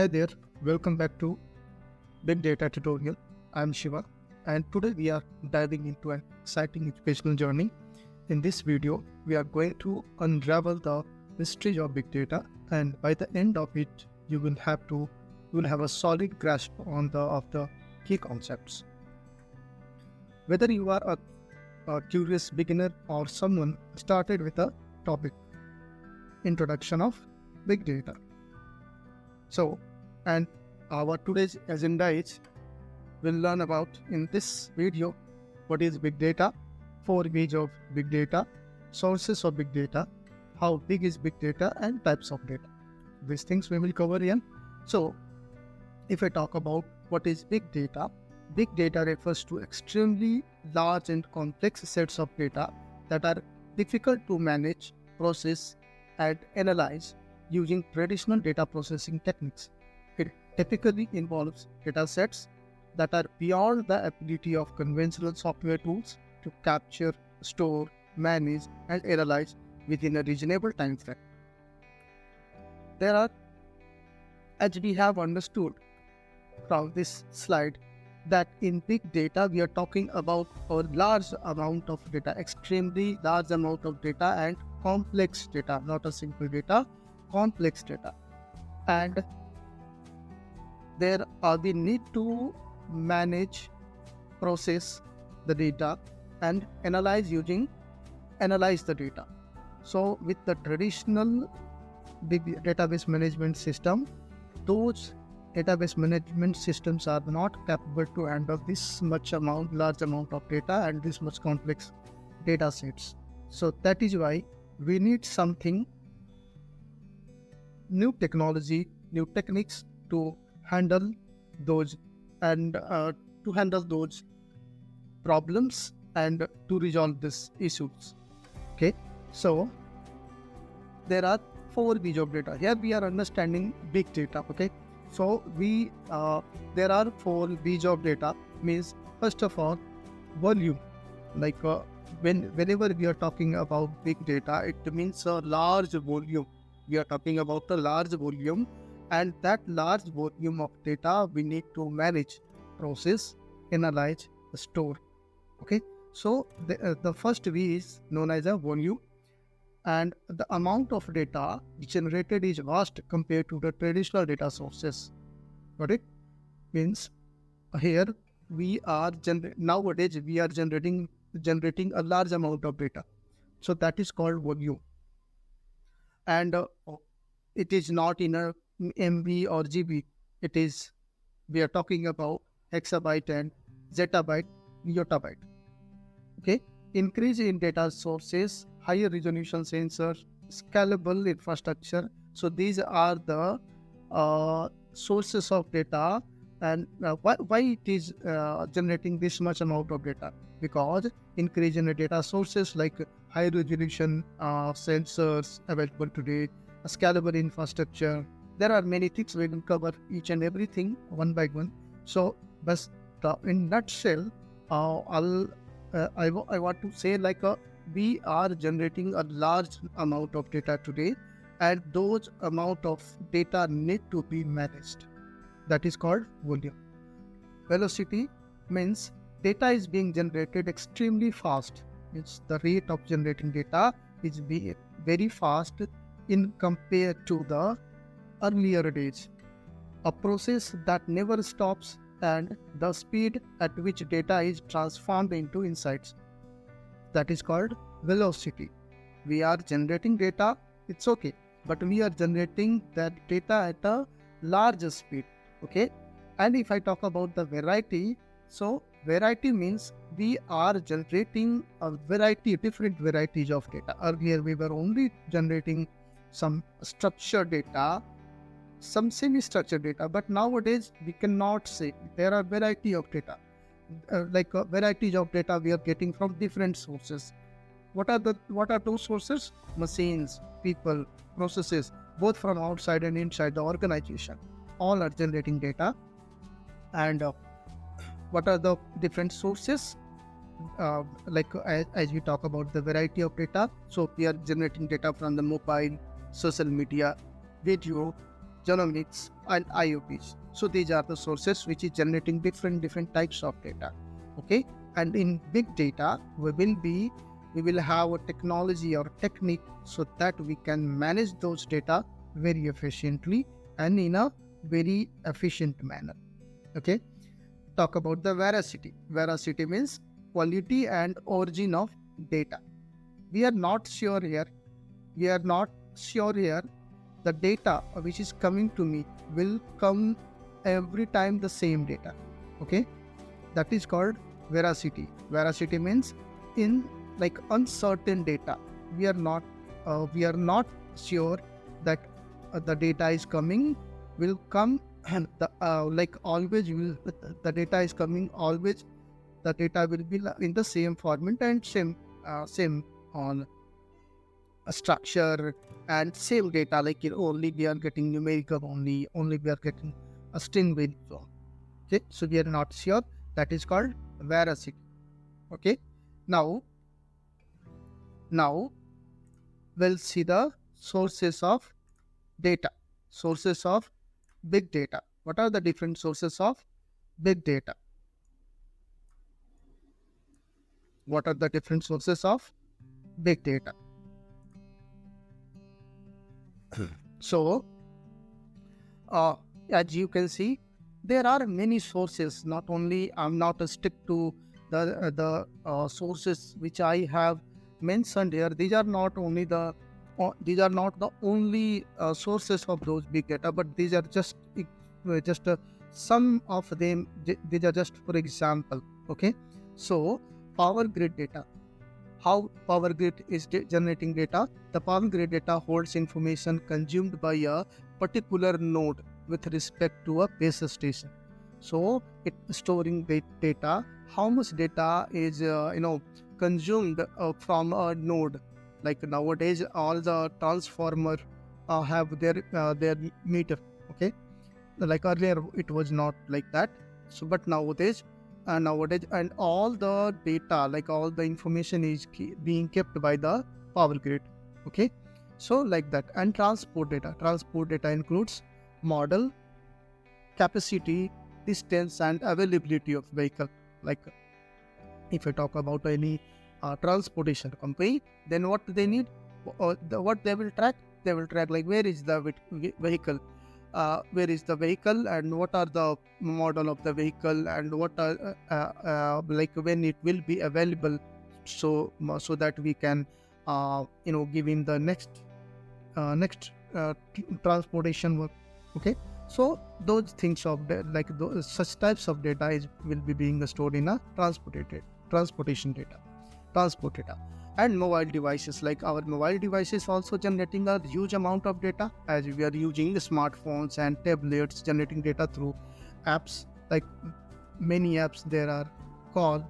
Hey there, welcome back to Big Data Tutorial. I'm Shiva, and today we are diving into an exciting educational journey. In this video, we are going to unravel the mystery of big data, and by the end of it, you will have a solid grasp of the key concepts. Whether you are a curious beginner or someone started with a topic, introduction of big data. And our today's agenda is we'll learn about in this video what is big data, 4 B's of big data, sources of big data, how big is big data, and types of data. These things we will cover here. So, if I talk about what is big data refers to extremely large and complex sets of data that are difficult to manage, process, and analyze using traditional data processing techniques. It typically involves datasets that are beyond the ability of conventional software tools to capture, store, manage, and analyze within a reasonable time frame. There are, as we have understood from this slide, that in big data we are talking about a large amount of data, extremely large amount of data and complex data, not a simple data, complex data. And we need to manage, process the data and analyze the data. So with the traditional database management system, those database management systems are not capable to handle this large amount of data and this much complex data sets. So that is why we need something, new technology, new techniques to handle those problems and to resolve these issues. Okay, so there are 4 B's of data. Here we are understanding big data. Okay, so there are 4 B's of data. Means first of all, volume. Whenever we are talking about big data, it means a large volume. We are talking about a large volume, and that large volume of data we need to manage, process, analyze, store. Okay, so the first V is known as a volume, and the amount of data generated is vast compared to the traditional data sources. Got it? Means here nowadays we are generating a large amount of data, so that is called volume. And it is not in a MB or GB. We are talking about hexabyte and zettabyte, yottabyte. Okay, increase in data sources, higher resolution sensors, scalable infrastructure. So these are the sources of data. And why it is generating this much amount of data? Because increase in the data sources like high resolution sensors available today, a scalable infrastructure. There are many things. We will cover each and everything one by one. So, but in nutshell, I want to say we are generating a large amount of data today, and those amount of data need to be managed. That is called volume. Velocity means data is being generated extremely fast. It's the rate of generating data is very fast in compared to the earlier days. A process that never stops, and the speed at which data is transformed into insights. That is called velocity. We are generating data, it's okay, but we are generating that data at a larger speed. Okay, and if I talk about the variety, so variety means we are generating different varieties of data. Earlier we were only generating some structured data, some semi-structured data, but nowadays we cannot say. There are variety of data, varieties of data we are getting from different sources. What are those sources? Machines, people, processes, both from outside and inside the organization. All are generating data. And what are the different sources? As we talk about the variety of data, so we are generating data from the mobile, social media, video, genomics, and IoTs. So these are the sources which is generating different types of data. Okay, and in big data, we will have a technology or technique so that we can manage those data very efficiently and in a very efficient manner. Okay, talk about the veracity. Veracity means quality and origin of data. We are not sure here. We are not sure here the data which is coming to me will come every time the same data. Okay, that is called veracity. Veracity means in like uncertain data. We are not sure that the data is coming will come and the like always will the data is coming always. The data will be in the same format and same on a structure and same data, like only we are getting numerical, only we are getting a string value. Okay, so we are not sure. That is called veracity. Okay, now we'll see the sources of data. Sources of big data. What are the different sources of big data? What are the different sources of big data? So uh, as you can see, there are many sources. Not only I'm not stick to the sources which I have mentioned here. These are not only these are not the only sources of those big data, but these are just some of them. These are just for example. Okay, so power grid data. How power grid is generating data? The power grid data holds information consumed by a particular node with respect to a base station. So it storing data. How much data is consumed from a node? Like nowadays, all the transformer have their meter. Okay, like earlier it was not like that. So but nowadays and all the data, like all the information is being kept by the power grid. Okay, so like that. And transport data includes model, capacity, distance, and availability of vehicle. Like if I talk about any transportation company, then what they need, what they will track, like where is the vehicle, where is the vehicle and what are the model of the vehicle and what are like when it will be available, so that we can give in the next transportation work. Okay, so those things of such types of data will be being stored in a transportation data, transport data. And mobile devices, like our mobile devices also generating a huge amount of data, as we are using smartphones and tablets, generating data through apps. Like many apps there are call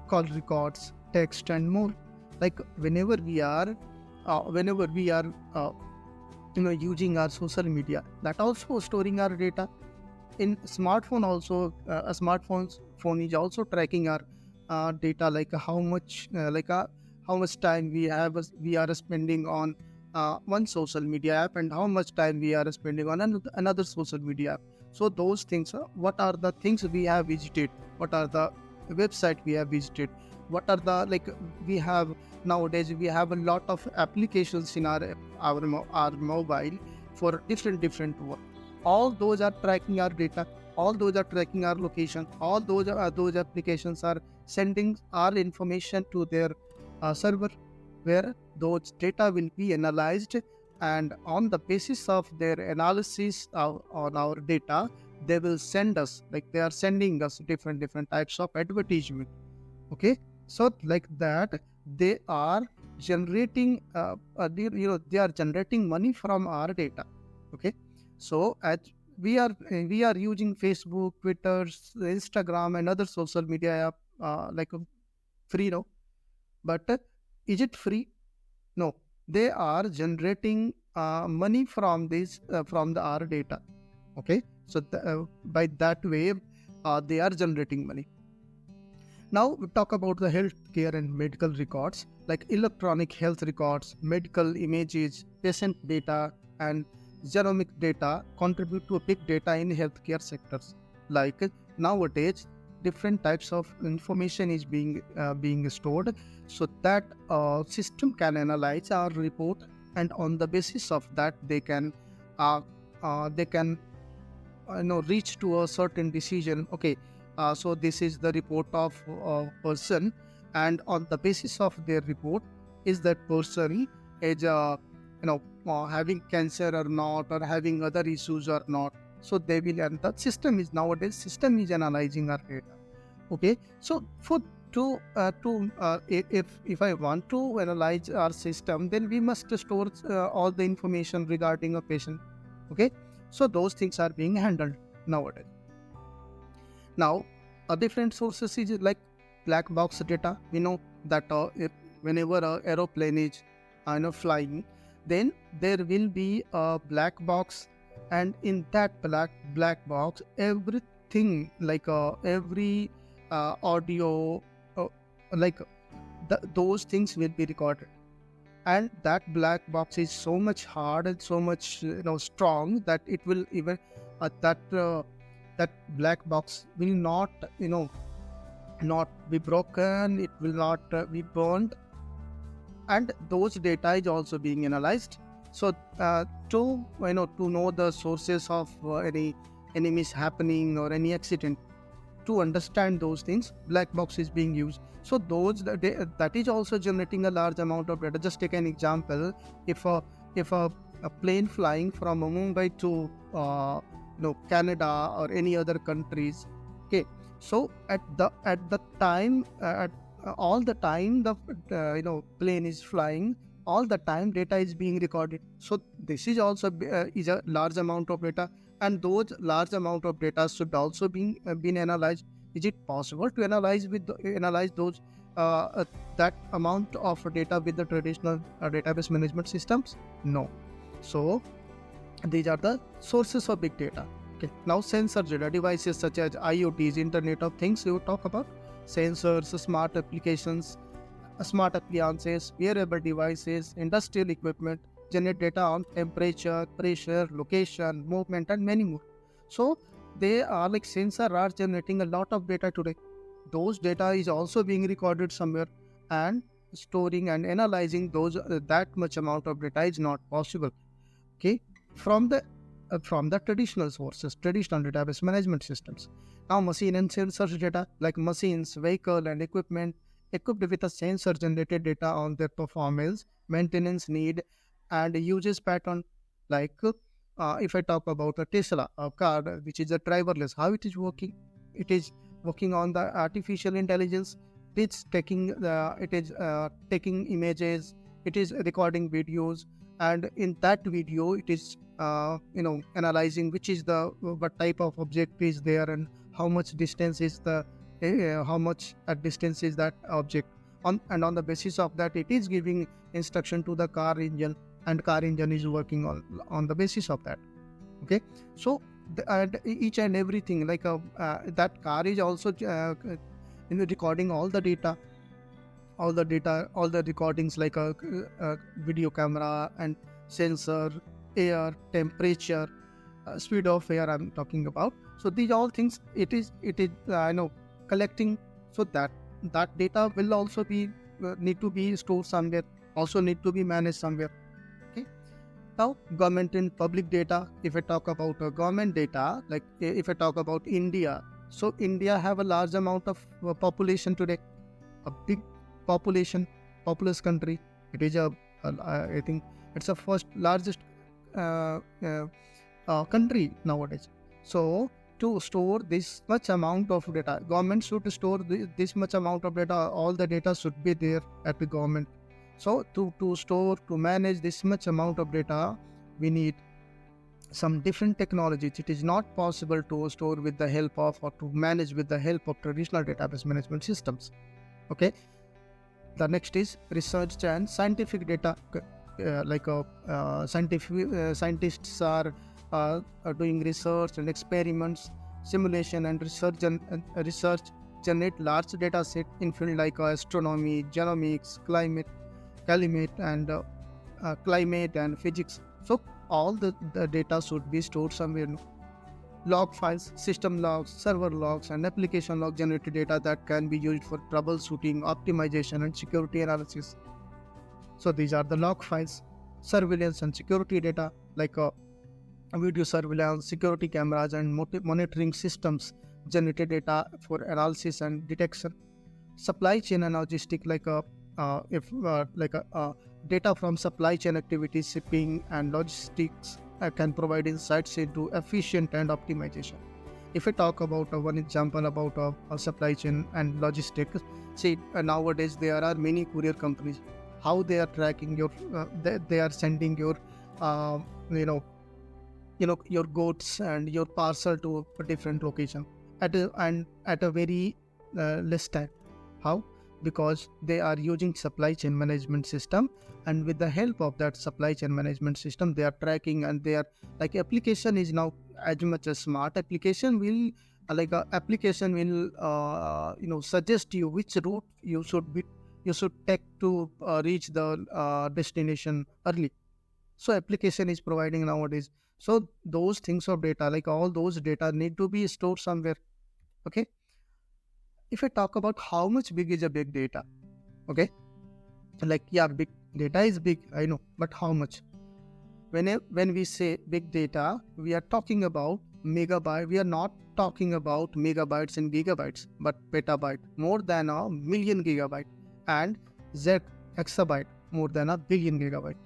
records, text, and more. Like whenever we are using our social media, that also storing our data. In smartphone also, a phone is also tracking our data, like how much time we are spending on one social media app and how much time we are spending on another social media app. So those things, what are the things we have visited, what are the website we have visited, what are the we have nowadays we have a lot of applications in our mobile for different work. All those are tracking our data, all those are tracking our location, all those applications are sending our information to their server, where those data will be analyzed, and on the basis of their analysis on our data, they will send us, they are sending us different types of advertisement. Okay, so like that they are generating they are generating money from our data. Okay, so as we are using Facebook, Twitter, Instagram, and other social media app free now, but is it free? No, they are generating money from this from the our data. Okay, so by that way they are generating money. Now we talk about the healthcare and medical records, like electronic health records, medical images, patient data, and genomic data contribute to big data in healthcare sectors. Like nowadays, different types of information is being stored, so that system can analyze our report, and on the basis of that uh, they can reach to a certain decision. Okay, so this is the report of a person, and on the basis of their report, is that person is having cancer or not, or having other issues or not. So they will, and the system is nowadays system is analyzing our data. Okay, so for if I want to analyze our system, then we must store all the information regarding a patient. Okay, so those things are being handled nowadays. Now, a different sources is like black box data. We know that whenever a aeroplane is flying, then there will be a black box, and in that black box, everything like every audio, like those things will be recorded. And that black box is so much hard and so much strong that it will even that black box will not be broken, it will not be burned, and those data is also being analyzed. So to know the sources of any mishappening or any accident, to understand those things, black box is being used. So that is also generating a large amount of data. Just take an example. If a plane flying from Mumbai to Canada or any other countries, okay, so at the time all the time the plane is flying, all the time data is being recorded. So this is also is a large amount of data, and those large amount of data should also be been analyzed. Is it possible to analyze those that amount of data with the traditional database management systems? No. So these are the sources of big data. Okay, now sensor data, devices such as IoTs, Internet of Things, you talk about sensors, smart applications, smart appliances, wearable devices, industrial equipment, generate data on temperature, pressure, location, movement, and many more. So they are like sensor are generating a lot of data today. Those data is also being recorded somewhere, and storing and analyzing those that much amount of data is not possible. Okay, from the traditional sources, traditional database management systems. Now machine and sensors data, like machines, vehicle, and equipment equipped with a sensor generated data on their performance, maintenance need, and uses pattern. Like if I talk about a Tesla, a car which is a driverless, how it is working? It is working on the artificial intelligence. It's taking images, it is recording videos, and in that video it is analyzing which is the what type of object is there, and how much distance is the how much at distance is that object, and on the basis of that it is giving instruction to the car engine, and car engine is working on the basis of that. Okay, so and each and everything like that car is also recording all the data, all the recordings, like a video camera and sensor, air, temperature, speed of air I'm talking about. So these all things it is collecting, so that data will also be need to be stored somewhere, also need to be managed somewhere. Okay, now government and public data. If I talk about government data, like if I talk about India, so India have a large amount of population today, a big populous country. It is I think it's the first largest country nowadays. So to store this much amount of data, government should store this much amount of data. All the data should be there at the government. So to store, to manage this much amount of data, we need some different technologies. It is not possible to store with the help of, or to manage with the help of traditional database management systems. Okay, the next is research and scientific data. Scientists are doing research and experiments, simulation and research, generate large data set in field like astronomy, genomics, climate and climate and physics. So all the data should be stored somewhere. Log files, system logs, server logs, and application log generated data that can be used for troubleshooting, optimization, and security analysis. So these are the log files. Surveillance and security data like video surveillance, security cameras, and monitoring systems generated data for analysis and detection. Supply chain and logistic data from supply chain activities, shipping and logistics can provide insights into efficient and optimization. If I talk about one example about a supply chain and logistics, see nowadays there are many courier companies. How they are tracking your, they are sending your, uh, you know, your goods and your parcel to a different location at a very less time. How? Because they are using supply chain management system, and with the help of that supply chain management system they are tracking, and they are like application is now as much as smart application will application will suggest you which route you should take to reach the destination early. So application is providing nowadays. So those things of data, like all those data need to be stored somewhere. Okay. If I talk about how much big is a big data, okay, like yeah, big data is big, I know, but how much? When we say big data, we are talking about megabyte. We are not talking about megabytes and gigabytes, but petabyte, more than a million gigabyte, and exabyte, more than a billion gigabyte.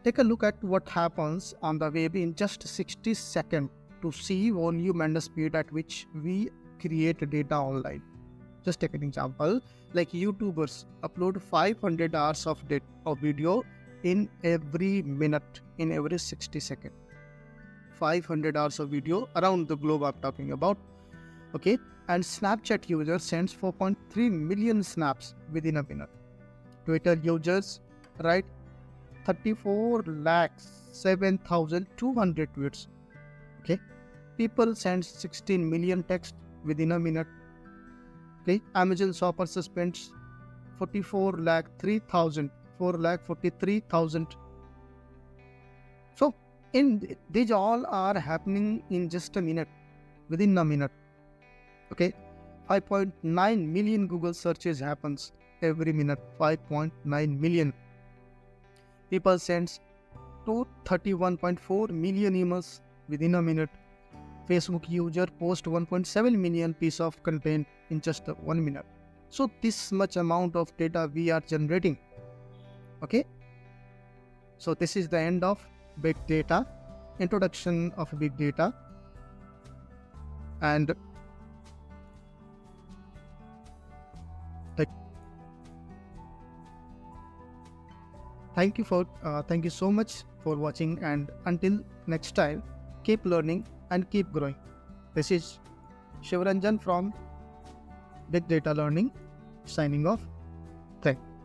Take a look at what happens on the web in just 60 seconds to see volume and the speed at which we create data online. Just take an example, like YouTubers upload 500 hours of video in every minute, in every 60 seconds. 500 hours of video around the globe I'm talking about. Okay, and Snapchat user sends 4.3 million snaps within a minute. Twitter users write 34,07,200 tweets. Okay, people send 16 million texts within a minute. Okay, Amazon shopper spends 4,43,000. So these all are happening in just a minute, within a minute. Okay, 5.9 million Google searches happens every minute. 5.9 million. People sends 231.4 million emails within a minute. Facebook user post 1.7 million piece of content in just 1 minute. So this much amount of data we are generating. Okay. So this is the end of big data, introduction of big data, and thank you so much for watching, and until next time, keep learning and keep growing. This is Shivaranjan from Big Data Learning, signing off. Thank you.